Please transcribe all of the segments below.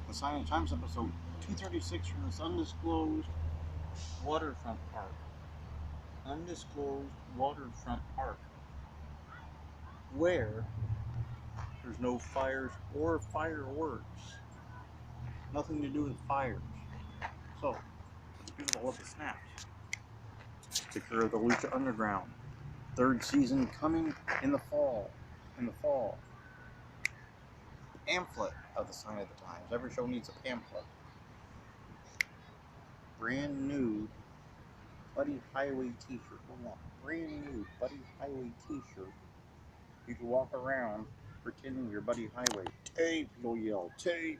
The Sign of Times episode 236 from this undisclosed waterfront park. Undisclosed waterfront park. Where there's no fires or fireworks. Nothing to do with fires. So, let's give it a look at snaps. Sticker of the Lucha Underground. Third season coming in the fall. Pamphlet of the Sign of the Times. Every show needs a pamphlet. Brand new Buddy Highway t-shirt. Hold on. Brand new Buddy Highway t-shirt. You can walk around pretending you're Buddy Highway. Tape, you'll yell, tape.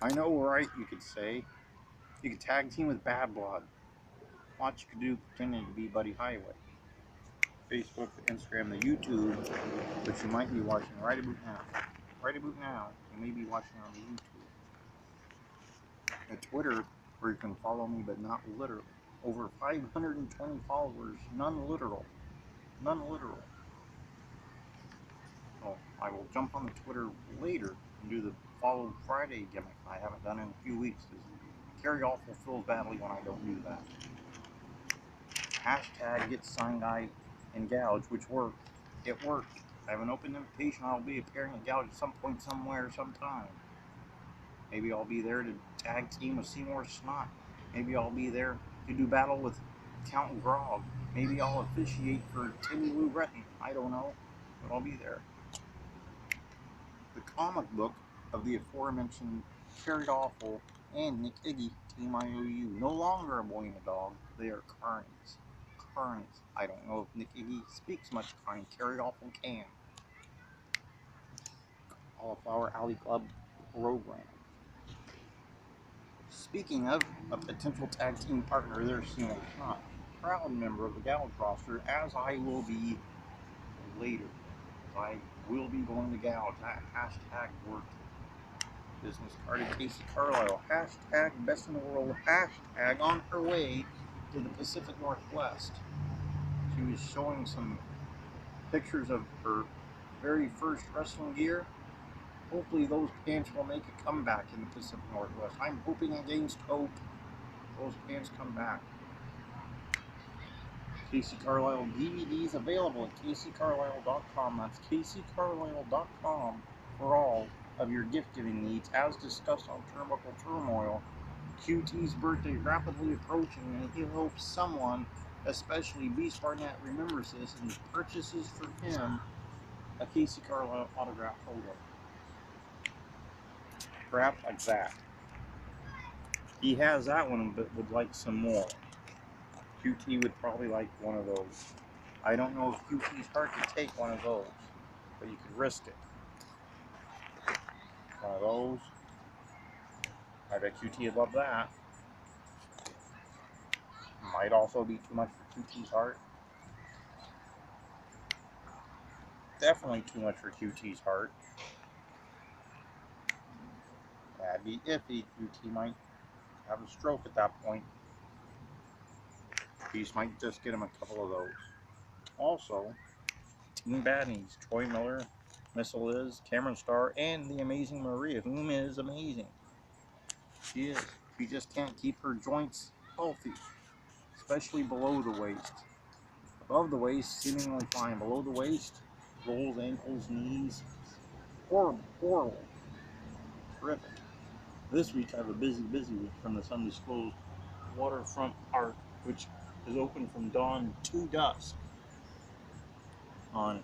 I know, right, you could say. You could tag team with Bad Blood. Watch you could do pretending to be Buddy Highway. Facebook, the Instagram, the YouTube, which you might be watching right about now. Right about now, you may be watching on the YouTube. At Twitter, where you can follow me but not literally. Over 520 followers, none literal. None literal. So I will jump on the Twitter later and do the Follow Friday gimmick. I haven't done it in a few weeks because Carrie Awful feels badly when I don't do that. Hashtag get sign guy and gouge, which worked. It worked. I have an open invitation. I'll be appearing at Gouge at some point, somewhere, sometime. Maybe I'll be there to tag team with Seymour Snot. Maybe I'll be there to do battle with Count Grog. Maybe I'll officiate for Timmy Lou Retton. I don't know, but I'll be there. The comic book of the aforementioned Carried Awful and Nick Iggy, Team IOU. No longer a boy and a dog. They are Carnies. Carnies. I don't know if Nick Iggy speaks much kind. Carried Awful can. Cauliflower Alley Club program. Speaking of a potential tag team partner, there's Seymour Snot, proud member of the Gouge roster, as I will be later. I will be going to Gouge. That hashtag worked. Business card of Casey Carlisle. Hashtag best in the world. Hashtag on her way to the Pacific Northwest. She was showing some pictures of her very first wrestling gear. Hopefully those pants will make a comeback in the Pacific Northwest. I'm hoping against hope those pants come back. Casey Carlisle DVDs available at CaseyCarlisle.com. That's CaseyCarlisle.com for all of your gift-giving needs. As discussed on Turnbuckle Turmoil, QT's birthday rapidly approaching, and he hopes someone, especially Beast Barnett, remembers this and purchases for him a Casey Carlisle autograph photo. Crap like that. He has that one, but would like some more. QT would probably like one of those. I don't know if QT's heart could take one of those, but you could risk it. One of those. I bet QT would love that. Might also be too much for QT's heart. Definitely too much for QT's heart. That'd be iffy. QT might have a stroke at that point. Beast might just get him a couple of those. Also, Team Baddies, Troy Miller, Miss Liz, Cameron Starr, and the amazing Maria, whom is amazing. She is. She just can't keep her joints healthy, especially below the waist. Above the waist, seemingly fine. Below the waist, rolls, ankles, knees. Horrible, horrible. Terrific. This week I have a busy week from this undisclosed waterfront park, which is open from dawn to dusk. On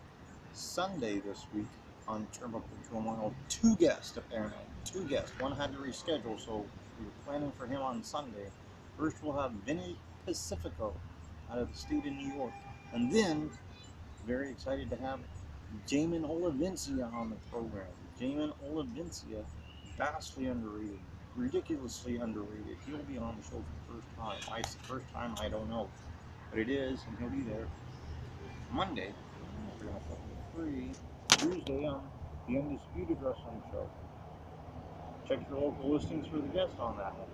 Sunday this week, on Turnbuckle Turmoil, 2 guests apparently. 2 guests. One had to reschedule, so we were planning for him on Sunday. First we'll have Vinny Pacifico out of the state of New York. And then, very excited to have Jamin Olivencia on the program. Jamin Olivencia, vastly underrated, ridiculously underrated. He'll be on the show for the first time. Why it's the first time, I don't know. But it is, and he'll be there Monday. Free Tuesday on the Undisputed Wrestling Show. Check your local listings for the guest on that one.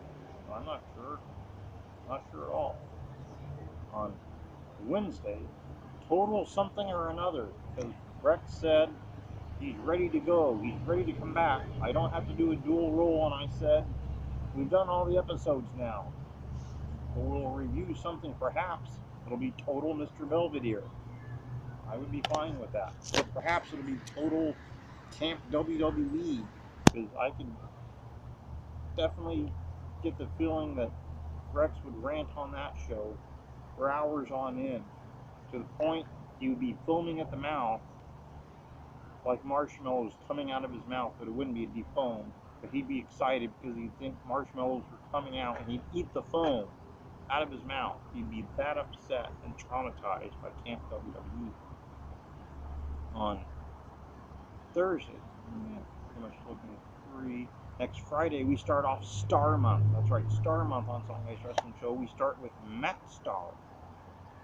I'm not sure. Not sure at all. On Wednesday, Total Something or Another, because Breck said He's ready to go. He's ready to come back. I don't have to do a dual role, and I said, we've done all the episodes now. But we'll review something, perhaps it'll be total Mr. Belvedere. I would be fine with that. Or perhaps it'll be total Camp WWE, because I could definitely get the feeling that Rex would rant on that show for hours on end, to the point he would be foaming at the mouth like marshmallows coming out of his mouth, but it wouldn't be defoamed. But he'd be excited because he'd think marshmallows were coming out, and he'd eat the foam out of his mouth. He'd be that upset and traumatized by Camp WWE. On Thursday, pretty much looking at 3. Next Friday, we start off Star Month. That's right, Star Month on Song Based Wrestling Show. We start with Matt Starr.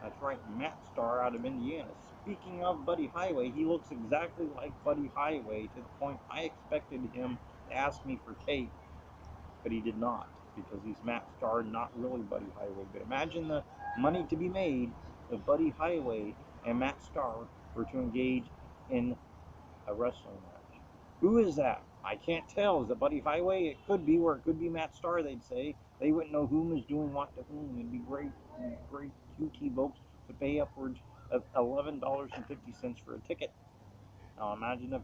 That's right, Matt Starr out of Indiana. Speaking of Buddy Highway, he looks exactly like Buddy Highway, to the point I expected him to ask me for tape, but he did not, because he's Matt Starr, not really Buddy Highway. But imagine the money to be made if Buddy Highway and Matt Starr were to engage in a wrestling match. Who is that? I can't tell. Is it Buddy Highway? It could be, or it could be Matt Starr, they'd say. They wouldn't know whom is doing what to whom. It'd be great QT Voaxe to pay upwards of $11.50 for a ticket. Now imagine if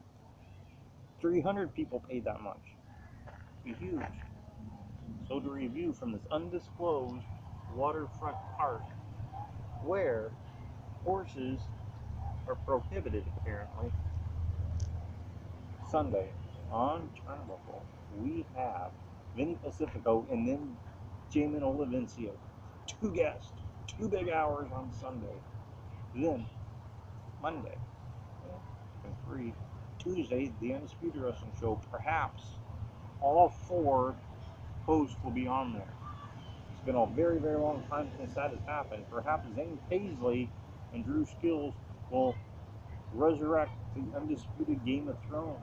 300 people paid that much. It'd be huge. So to review from this undisclosed waterfront park, where horses are prohibited apparently, Sunday on Turnbuckle, we have Vinny Pacifico and then Jamin Olivencia. 2 guests, 2 big hours on Sunday. Then Monday, and 3, Tuesday, the Undisputed Wrestling Show. Perhaps all 4 hosts will be on there. It's been a very, very long time since that has happened. Perhaps Zane Paisley and Drew Skills will resurrect the Undisputed Game of Thrones.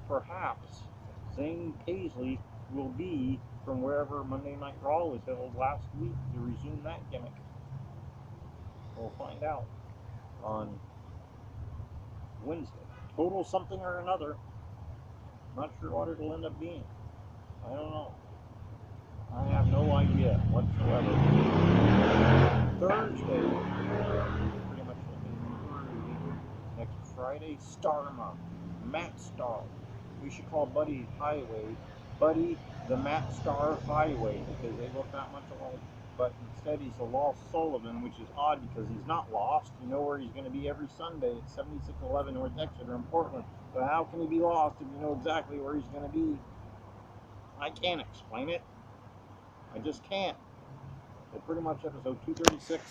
Perhaps Zane Paisley will be from wherever Monday Night Raw was held last week to resume that gimmick. We'll find out on Wednesday. Total something or another. Not sure what it'll end up being. I don't know. I have no idea whatsoever. Thursday, pretty much looking next Friday, Star Month. Matt Starr. We should call Buddy Highway Buddy the Matt Starr Highway, because they look that much alike. But instead he's a Lost Sullivan, which is odd because he's not lost. You know where he's going to be every Sunday at 7611 North Exeter in Portland. So how can he be lost if you know exactly where he's going to be? I can't explain it. I just can't. So pretty much episode 236